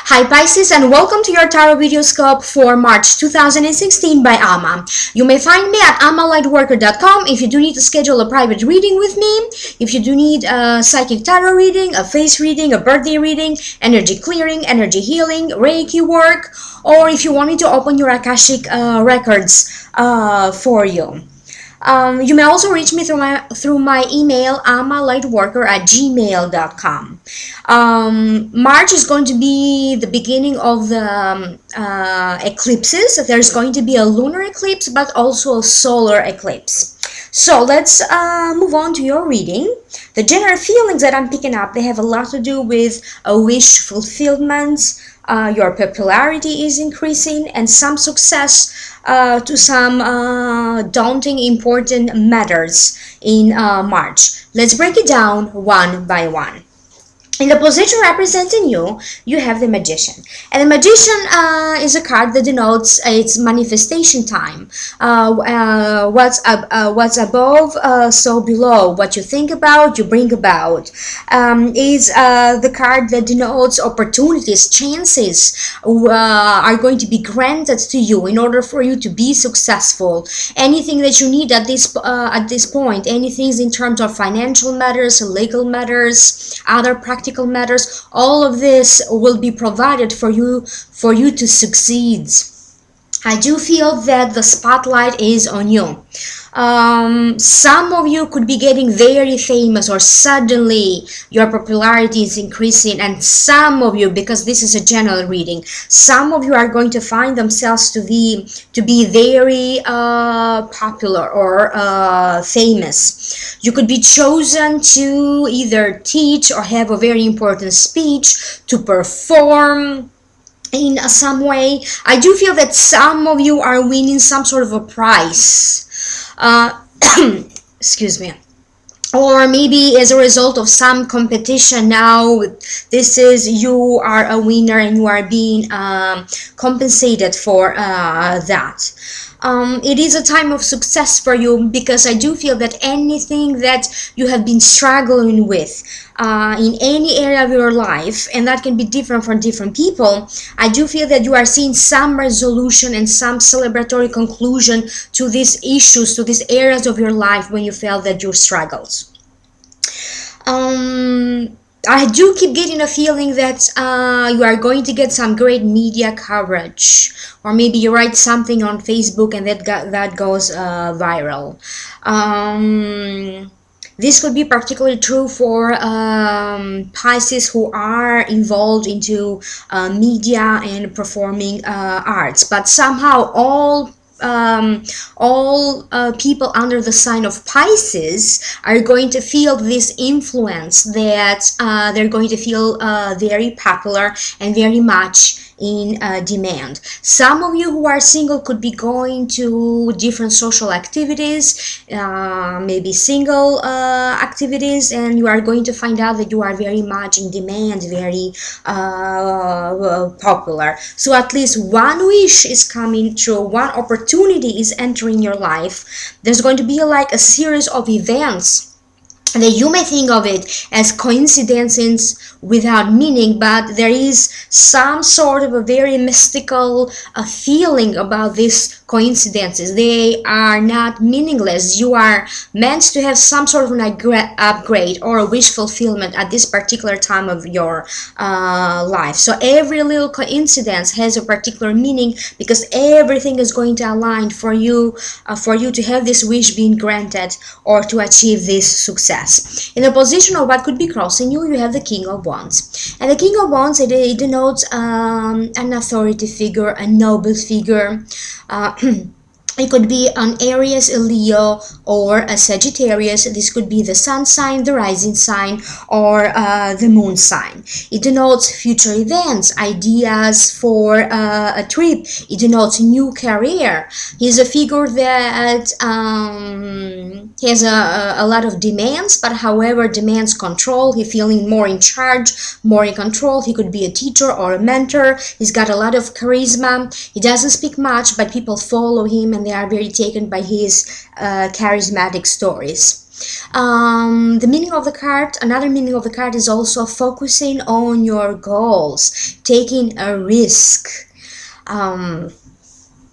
Hi Pisces, and welcome to your tarot videoscope for March 2016 by Ama. You may find me at amalightworker.com if you do need to schedule a private reading with me, if you do need a psychic tarot reading, a face reading, a birthday reading, energy clearing, energy healing, Reiki work, or if you want me to open your Akashic records for you. You may also reach me through my email amalightworker@gmail.com. March is going to be the beginning of the eclipses. There's going to be a lunar eclipse, but also a solar eclipse. So let's move on to your reading. The general feelings that I'm picking up, they have a lot to do with a wish fulfillment. Your popularity is increasing, and some success to some daunting, important matters in March. Let's break it down one by one. In the position representing you, you have the Magician. And the Magician is a card that denotes its manifestation time. What's above, so below. What you think about, you bring about. Is the card that denotes opportunities, chances are going to be granted to you in order for you to be successful. Anything that you need at this point, anything in terms of financial matters, legal matters, other practical matters, all of this will be provided for you to succeed. I do feel that the spotlight is on you. Some of you could be getting very famous, or suddenly your popularity is increasing, and some of you, because this is a general reading, some of you are going to find themselves to be very popular or famous. You could be chosen to either teach or have a very important speech, to perform in some way. I do feel that some of you are winning some sort of a prize. Excuse me. Or maybe as a result of some competition. Now this is, you are a winner and you are being compensated for that. It is a time of success for you, because I do feel that anything that you have been struggling with in any area of your life, and that can be different for different people, I do feel that you are seeing some resolution and some celebratory conclusion to these issues, to these areas of your life when you felt that you struggled. I do keep getting a feeling that you are going to get some great media coverage, or maybe you write something on Facebook and that goes viral. This could be particularly true for Pisces who are involved into media and performing arts, but somehow all people under the sign of Pisces are going to feel this influence, that they're going to feel very popular and very much in demand. Some of you who are single could be going to different social activities, maybe single activities, and you are going to find out that you are very much in demand, very popular. So at least one wish is coming true, one opportunity is entering your life. There's going to be like a series of events that you may think of it as coincidences without meaning, but there is some sort of a very mystical feeling about these coincidences. They are not meaningless. You are meant to have some sort of an upgrade or a wish fulfillment at this particular time of your life. So every little coincidence has a particular meaning, because everything is going to align for you to have this wish being granted or to achieve this success. In the position of what could be crossing you, you have the King of Wands. And the King of Wands, it denotes an authority figure, a noble figure. It could be an Aries, a Leo, or a Sagittarius. This could be the sun sign, the rising sign, or the moon sign. It denotes future events, ideas for a trip. It denotes new career. He's a figure that has a lot of demands, but however demands control. He's feeling more in charge, more in control. He could be a teacher or a mentor. He's got a lot of charisma. He doesn't speak much, but people follow him and they are very taken by his charismatic stories. The meaning of the card, another meaning of the card is also focusing on your goals, taking a risk. Um,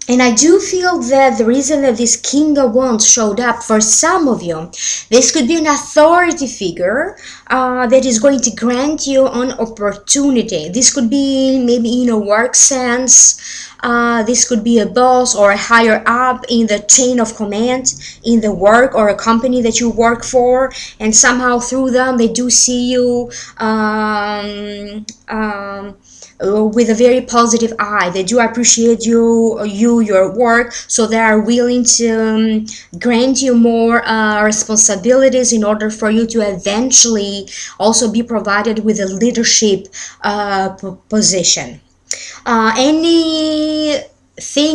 and I do feel that the reason that this King of Wands showed up for some of you, this could be an authority figure that is going to grant you an opportunity. This could be maybe in a work sense. This could be a boss or a higher up in the chain of command in the work or a company that you work for, and somehow through them they do see you with a very positive eye. They do appreciate your work, so they are willing to grant you more responsibilities in order for you to eventually also be provided with a leadership position. Anything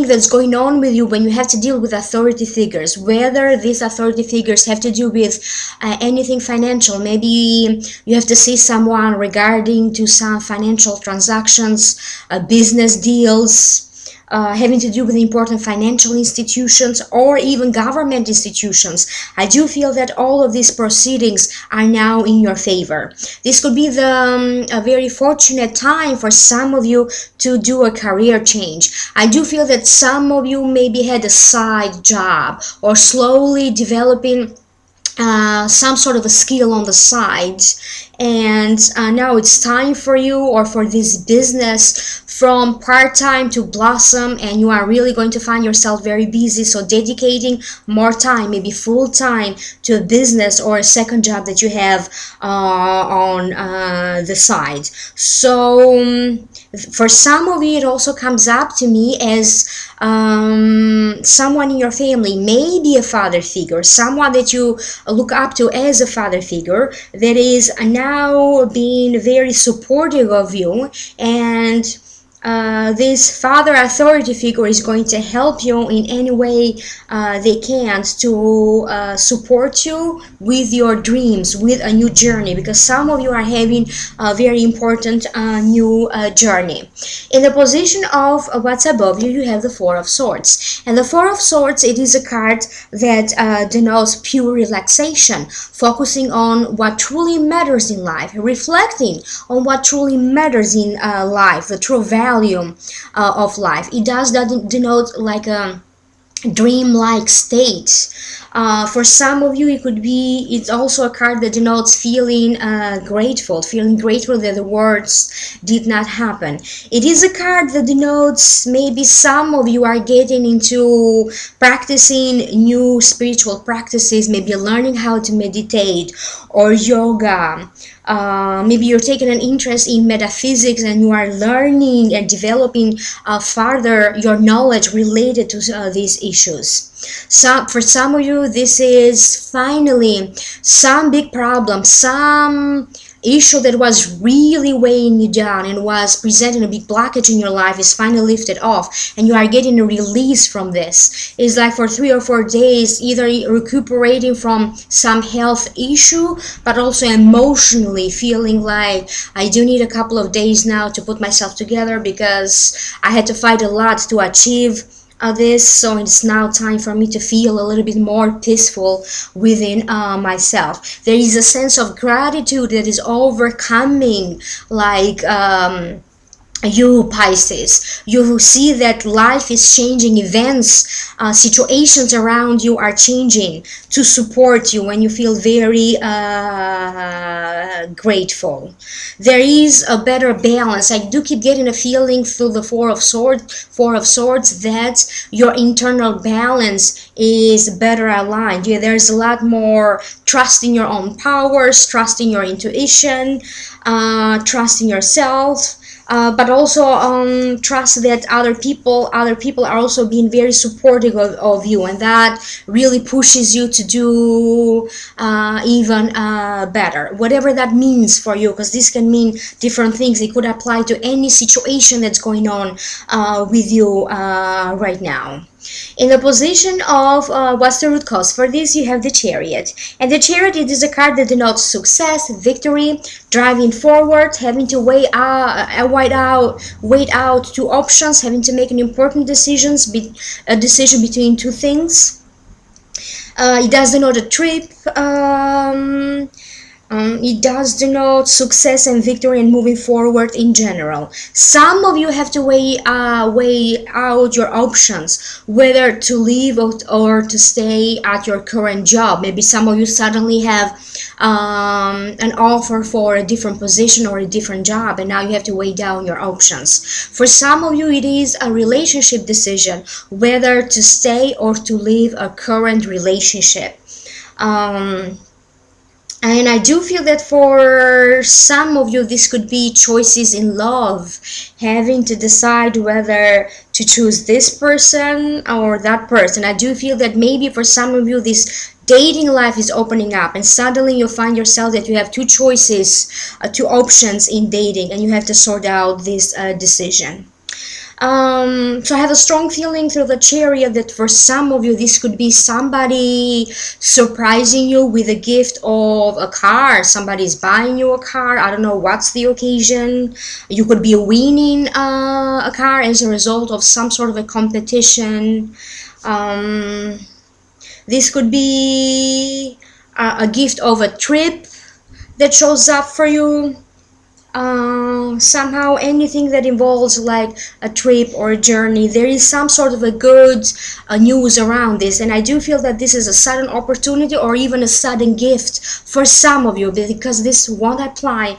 that's going on with you when you have to deal with authority figures, whether these authority figures have to do with anything financial, maybe you have to see someone regarding to some financial transactions, business deals, having to do with important financial institutions or even government institutions. I do feel that all of these proceedings are now in your favor. This could be a very fortunate time for some of you to do a career change. I do feel that some of you maybe had a side job or slowly developing some sort of a skill on the side, and now it's time for you or for this business from part-time to blossom, and you are really going to find yourself very busy, so dedicating more time, maybe full-time, to a business or a second job that you have on the side. So for some of you, it also comes up to me as someone in your family, maybe a father figure, someone that you look up to as a father figure, that is now being very supportive of you, and this father authority figure is going to help you in any way they can to support you with your dreams, with a new journey, because some of you are having a very important new journey. In the position of what's above you, you have the Four of Swords, and the Four of Swords, it is a card that denotes pure relaxation, focusing on what truly matters in life, reflecting on what truly matters in life, the true value of life. It does denote like a dream-like state. For some of you, it's also a card that denotes feeling grateful that the words did not happen. It is a card that denotes maybe some of you are getting into practicing new spiritual practices, maybe learning how to meditate or yoga. Maybe you're taking an interest in metaphysics and you are learning and developing further your knowledge related to these issues. For some of you, this is finally some big problem, some issue that was really weighing you down and was presenting a big blockage in your life is finally lifted off, and you are getting a release from this. It's like for 3 or 4 days, either recuperating from some health issue, but also emotionally feeling like I do need a couple of days now to put myself together because I had to fight a lot to achieve this, so it's now time for me to feel a little bit more peaceful within myself. There is a sense of gratitude that is overcoming, like you Pisces. You see that life is changing, events, situations around you are changing to support you, when you feel very grateful. There is a better balance. I do keep getting a feeling through the Four of Swords that your internal balance is better aligned. Yeah, there's a lot more trust in your own powers, trust in your intuition, trust in yourself. But also trust that other people are also being very supportive of you, and that really pushes you to do even better, whatever that means for you, because this can mean different things. It could apply to any situation that's going on with you right now. In the position of what's the root cause for this, you have the Chariot, and the Chariot, it is a card that denotes success, victory, driving forward, having to wait out two options, having to make an important decision between two things. It does denote a trip. It does denote success and victory and moving forward in general. Some of you have to weigh out your options, whether to leave or to stay at your current job. Maybe some of you suddenly have an offer for a different position or a different job, and now you have to weigh down your options. For some of you, it is a relationship decision, whether to stay or to leave a current relationship. And I do feel that for some of you, this could be choices in love, having to decide whether to choose this person or that person. I do feel that maybe for some of you, this dating life is opening up, and suddenly you find yourself that you have two choices, two options in dating, and you have to sort out this decision. So I have a strong feeling through the chariot that for some of you, this could be somebody surprising you with a gift of a car. Somebody's buying you a car. I don't know what's the occasion. You could be winning a car as a result of some sort of a competition. This could be a gift of a trip that shows up for you. Somehow anything that involves like a trip or a journey, there is some sort of a good news around this, and I do feel that this is a sudden opportunity or even a sudden gift for some of you, because this won't apply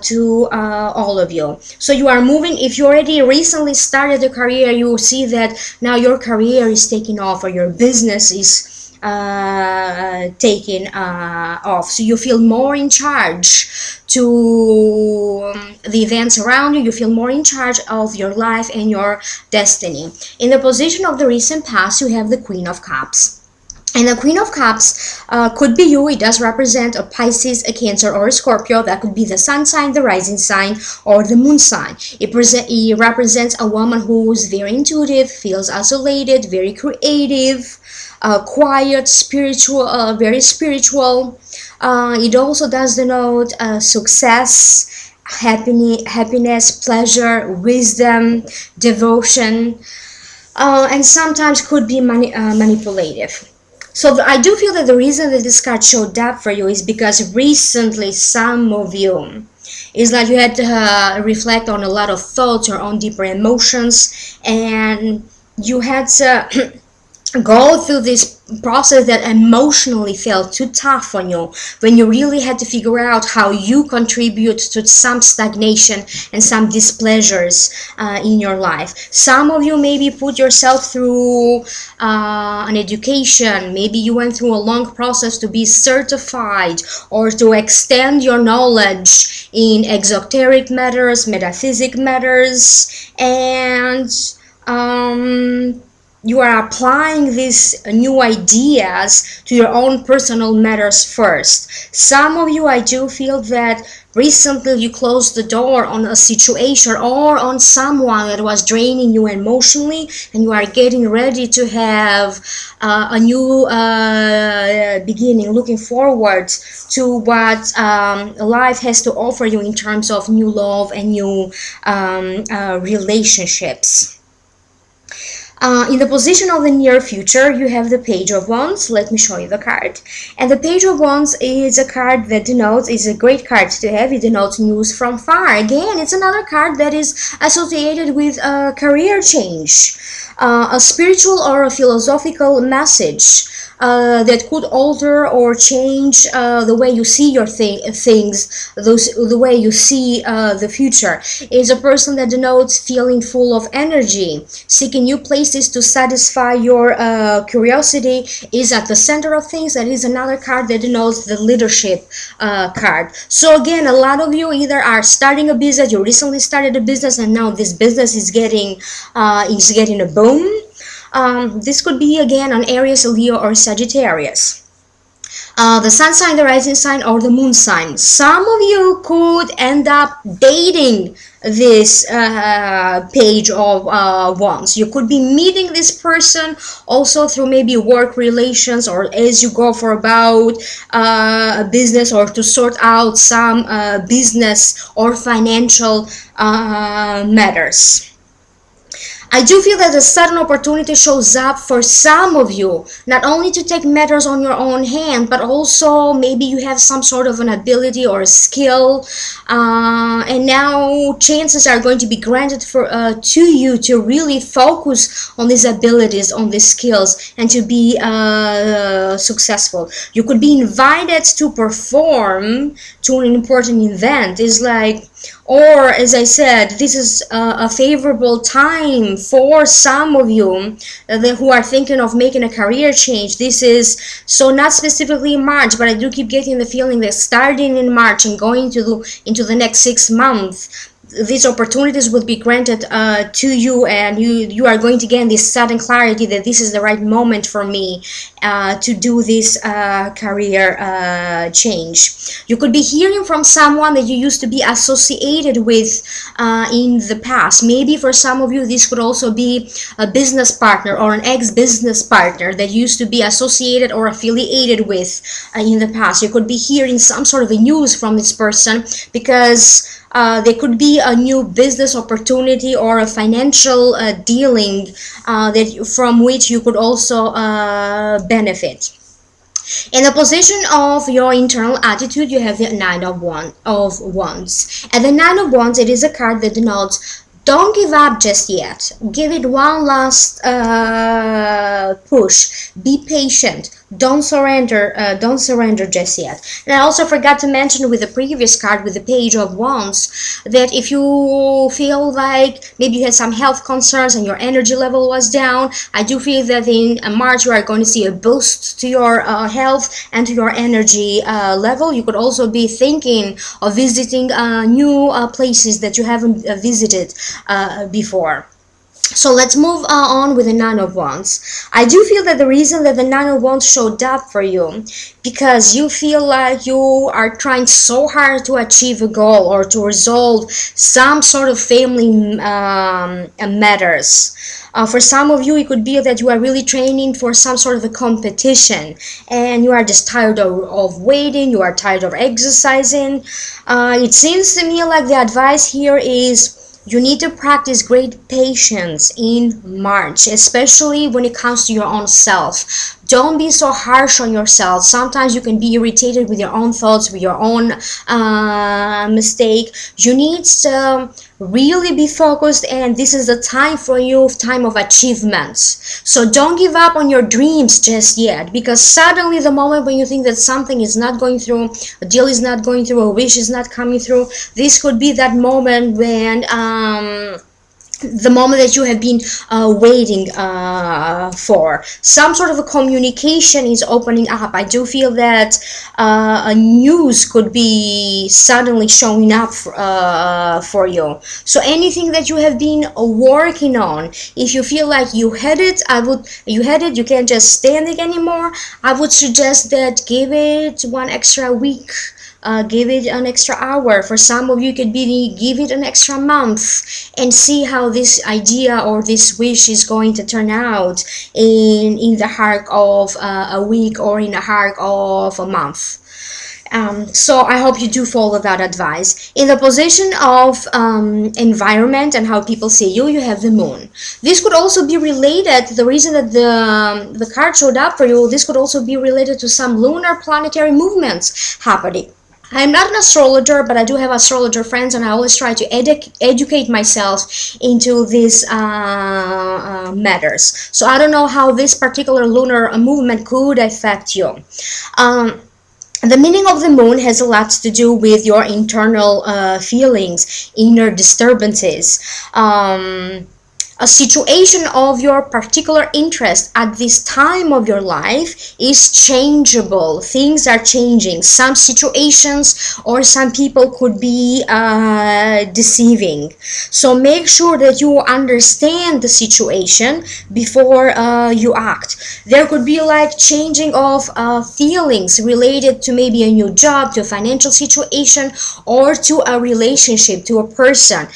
to all of you. So you are moving. If you already recently started a career, you will see that now your career is taking off, or your business is taking off, so you feel more in charge to the events around you. You feel more in charge of your life and your destiny. In the position of the recent past, you have the Queen of Cups. And the Queen of Cups could be you. It does represent a Pisces, a Cancer, or a Scorpio. That could be the sun sign, the rising sign, or the moon sign. It represents a woman who is very intuitive, feels isolated, very creative, quiet, spiritual, very spiritual. It also does denote success, happiness, pleasure, wisdom, devotion, and sometimes could be manipulative. So I do feel that the reason that this card showed up for you is because recently some of you is like you had to reflect on a lot of thoughts, your own deeper emotions, and you had to go through this process that emotionally felt too tough on you, when you really had to figure out how you contribute to some stagnation and some displeasures in your life. Some of you maybe put yourself through an education. Maybe you went through a long process to be certified or to extend your knowledge in exoteric matters, metaphysic matters, and you are applying these new ideas to your own personal matters first. Some of you, I do feel that recently you closed the door on a situation or on someone that was draining you emotionally, and you are getting ready to have a new beginning, looking forward to what life has to offer you in terms of new love and new relationships. In the position of the near future, you have the Page of Wands. Let me show you the card. And the Page of Wands is a card that denotes, is a great card to have. It denotes news from far. Again, it's another card that is associated with a career change, a spiritual or a philosophical message that could alter or change the way you see your things, the way you see the future. Is a person that denotes feeling full of energy, seeking new places to satisfy your curiosity, is at the center of things. That is another card that denotes the leadership card. So again, a lot of you either are starting a business, you recently started a business, and now this business is getting a boom. This could be again on Aries, Leo, or Sagittarius. The sun sign, the rising sign, or the moon sign. Some of you could end up dating this Page of Wands. You could be meeting this person also through maybe work relations, or as you go for about a business, or to sort out some business or financial matters. I do feel that a sudden opportunity shows up for some of you, not only to take matters on your own hand, but also maybe you have some sort of an ability or a skill, and now chances are going to be granted for to you to really focus on these abilities, on these skills, and to be successful. You could be invited to perform to an important event. It's like, or as I said, this is a favorable time for some of you who are thinking of making a career change. This is so not specifically in March, but I do keep getting the feeling that starting in March and going into the next 6 months, these opportunities will be granted to you, and you are going to gain this sudden clarity that this is the right moment for me to do this career change. You could be hearing from someone that you used to be associated with in the past. Maybe for some of you this could also be a business partner or an ex-business partner that used to be associated or affiliated with in the past. You could be hearing some sort of a news from this person, because there could be a new business opportunity or a financial dealing from which you could also benefit. In the position of your internal attitude, you have the Nine of Wands. And the Nine of Wands, it is a card that denotes don't give up just yet. Give it one last push. Be patient. Don't surrender. Don't surrender just yet. And I also forgot to mention with the previous card, with the Page of Wands, that if you feel like maybe you had some health concerns and your energy level was down, I do feel that in March you are going to see a boost to your health and to your energy level. You could also be thinking of visiting new places that you haven't visited before. So let's move on with the Nine of Wands. I do feel that the reason that the Nine of Wands showed up for you, because you feel like you are trying so hard to achieve a goal or to resolve some sort of family matters. For some of you, it could be that you are really training for some sort of a competition and you are just tired of waiting, you are tired of exercising. It seems to me like the advice here is you need to practice great patience in March, especially when it comes to your own self. Don't be so harsh on yourself. Sometimes you can be irritated with your own thoughts, with your own mistake. You need to really be focused, and this is the time for you, time of achievements. So don't give up on your dreams just yet, because suddenly the moment when you think that something is not going through, a deal is not going through, a wish is not coming through, this could be that moment when the moment that you have been waiting for. Some sort of a communication is opening up. I do feel that a news could be suddenly showing up for you. So anything that you have been working on, if you feel like you had it, you can't just stand it anymore, I would suggest that give it one extra week. Give it an extra hour. For some of you, it could be give it an extra month and see how this idea or this wish is going to turn out in the arc of a week or in the arc of a month. So I hope you do follow that advice. In the position of environment and how people see you, you have the Moon. This could also be related, the reason that the card showed up for you, this could also be related to some lunar planetary movements happening. I'm not an astrologer, but I do have astrologer friends, and I always try to educate myself into these matters. So I don't know how this particular lunar movement could affect you. The meaning of the moon has a lot to do with your internal feelings, inner disturbances. A situation of your particular interest at this time of your life is changeable. Things are changing. Some situations or some people could be deceiving. So make sure that you understand the situation before you act. There could be like changing of feelings related to maybe a new job, to a financial situation, or to a relationship, to a person.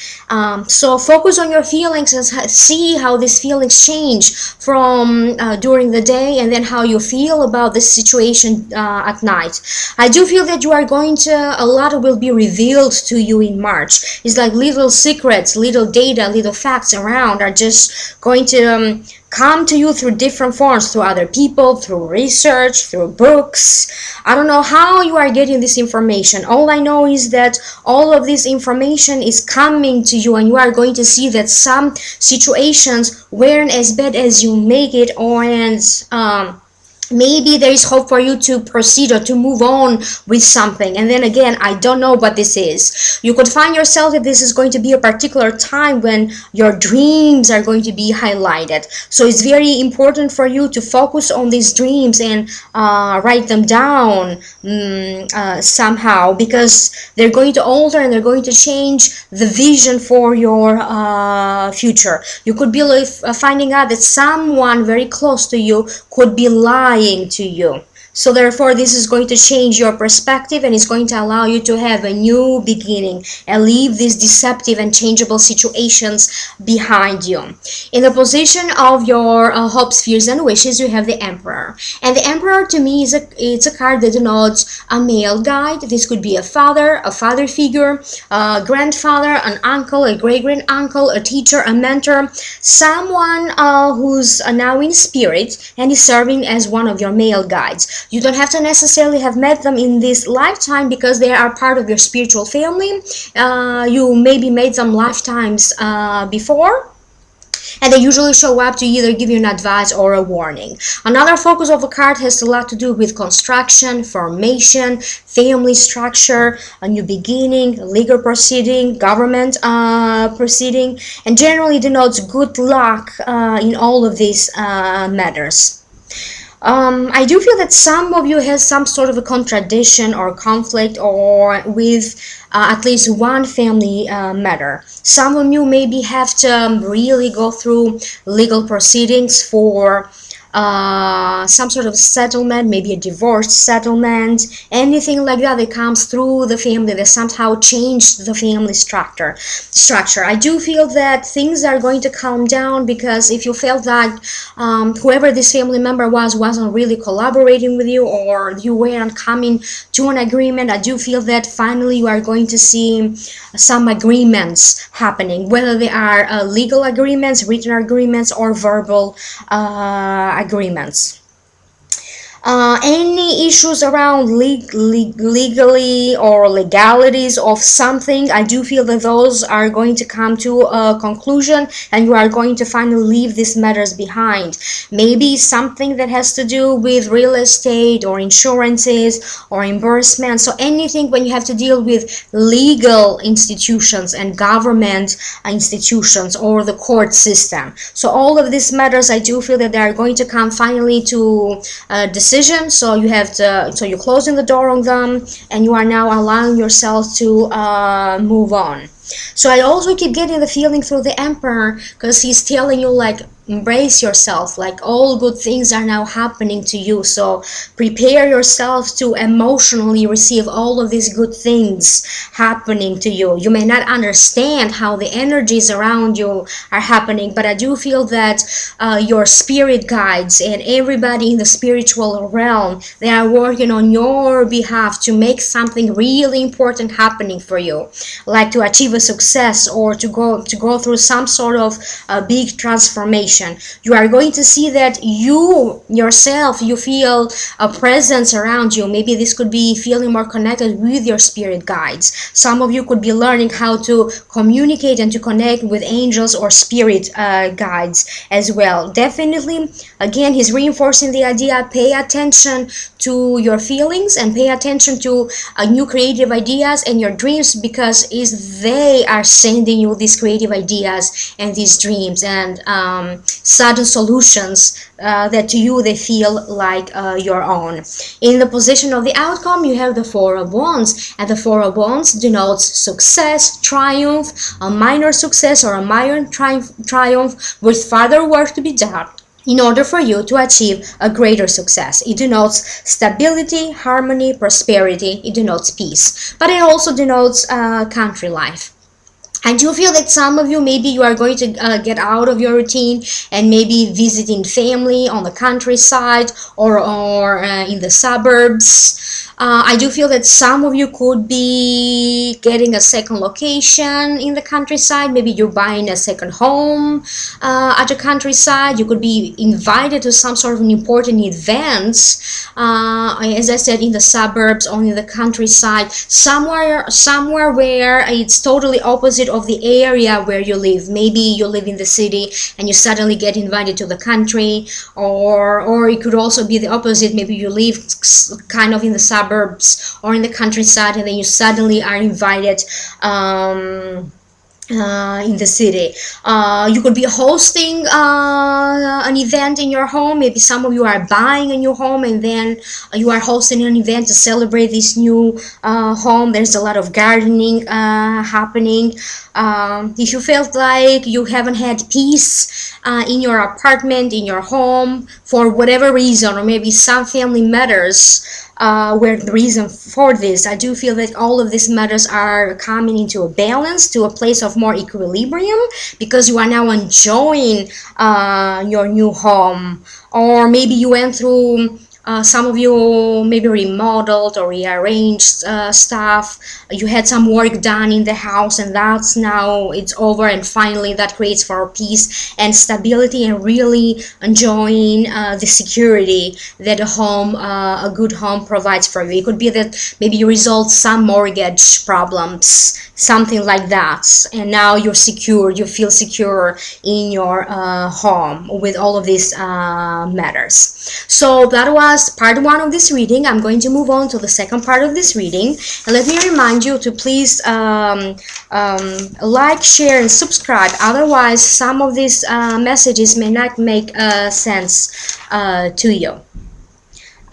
So focus on your feelings and see how these feelings change from during the day, and then how you feel about this situation at night. I do feel that you are going to, a lot will be revealed to you in March. It's like little secrets, little data, little facts around are just going to come to you through different forms, through other people, through research, through books. I don't know how you are getting this information. All I know is that all of this information is coming to you, and you are going to see that some situations weren't as bad as you make it, or maybe there is hope for you to proceed or to move on with something. And then again, I don't know what this is. You could find yourself that this is going to be a particular time when your dreams are going to be highlighted. So it's very important for you to focus on these dreams and write them down somehow, because they're going to alter and they're going to change the vision for your future. You could be finding out that someone very close to you could be lying to you. So therefore, this is going to change your perspective, and it's going to allow you to have a new beginning and leave these deceptive and changeable situations behind you. In the position of your hopes, fears, and wishes, you have the Emperor. And the Emperor, to me, it's a card that denotes a male guide. This could be a father figure, a grandfather, an uncle, a great-grand-uncle, a teacher, a mentor, someone who's now in spirit and is serving as one of your male guides. You don't have to necessarily have met them in this lifetime, because they are part of your spiritual family. You maybe made them lifetimes before, and they usually show up to either give you an advice or a warning. Another focus of the card has a lot to do with construction, formation, family structure, a new beginning, legal proceeding, government proceeding, and generally denotes good luck in all of these matters. I do feel that some of you has some sort of a contradiction or conflict, or with at least one family matter. Some of you maybe have to really go through legal proceedings for some sort of settlement, maybe a divorce settlement, anything like that that comes through the family that somehow changed the family structure. I do feel that things are going to calm down, because if you felt that whoever this family member wasn't really collaborating with you, or you weren't coming to an agreement, I do feel that finally you are going to see some agreements happening, whether they are legal agreements, written agreements, or verbal agreements. Any issues around legally or legalities of something, I do feel that those are going to come to a conclusion, and you are going to finally leave these matters behind. Maybe something that has to do with real estate or insurances or reimbursement. So anything when you have to deal with legal institutions and government institutions or the court system. So all of these matters, I do feel that they are going to come finally to decision. So you're closing the door on them, and you are now allowing yourself to move on. So I also keep getting the feeling through the Emperor, because he's telling you, like, embrace yourself, like all good things are now happening to you. So prepare yourself to emotionally receive all of these good things happening to you. You may not understand how the energies around you are happening, but I do feel that your spirit guides and everybody in the spiritual realm, they are working on your behalf to make something really important happening for you, like to achieve a success, or to go through some sort of big transformation. You are going to see that you yourself, you feel a presence around you. Maybe this could be feeling more connected with your spirit guides. Some of you could be learning how to communicate and to connect with angels or spirit guides as well. Definitely, again, he's reinforcing the idea, pay attention to your feelings and pay attention to new creative ideas and your dreams, because they are sending you these creative ideas and these dreams and sudden solutions that to you they feel like your own. In the position of the outcome, you have the Four of Wands, and the Four of Wands denotes success, triumph, a minor success or a minor triumph with further work to be done in order for you to achieve a greater success. It denotes stability, harmony, prosperity. It denotes peace, but it also denotes country life. I do feel that some of you, maybe you are going to get out of your routine and maybe visiting family on the countryside or in the suburbs. I do feel that some of you could be getting a second location in the countryside. Maybe you're buying a second home at the countryside. You could be invited to some sort of an important events, as I said, in the suburbs or in the countryside, somewhere where it's totally opposite of the area where you live. Maybe you live in the city and you suddenly get invited to the country, or it could also be the opposite. Maybe you live kind of in the suburbs or in the countryside and then you suddenly are invited in the city. You could be hosting an event in your home. Maybe some of you are buying a new home and then you are hosting an event to celebrate this new home. There's a lot of gardening happening. If you felt like you haven't had peace in your apartment, in your home, for whatever reason, or maybe some family matters were the reason for this, I do feel that all of these matters are coming into a balance, to a place of more equilibrium, because you are now enjoying your new home. Or maybe you went through some of you maybe remodeled or rearranged stuff. You had some work done in the house and that's now it's over, and finally that creates for peace and stability and really enjoying the security that a good home provides for you. It could be that maybe you resolved some mortgage problems, something like that, and now you're secure, you feel secure in your home with all of these matters. So that was part one of this reading. I'm going to move on to the second part of this reading, and let me remind you to please like, share and subscribe, otherwise some of these messages may not make sense to you.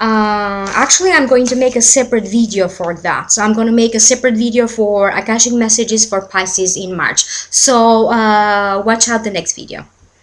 Actually, I'm going to make a separate video for that. So I'm going to make a separate video for Akashic messages for Pisces in March. So watch out the next video.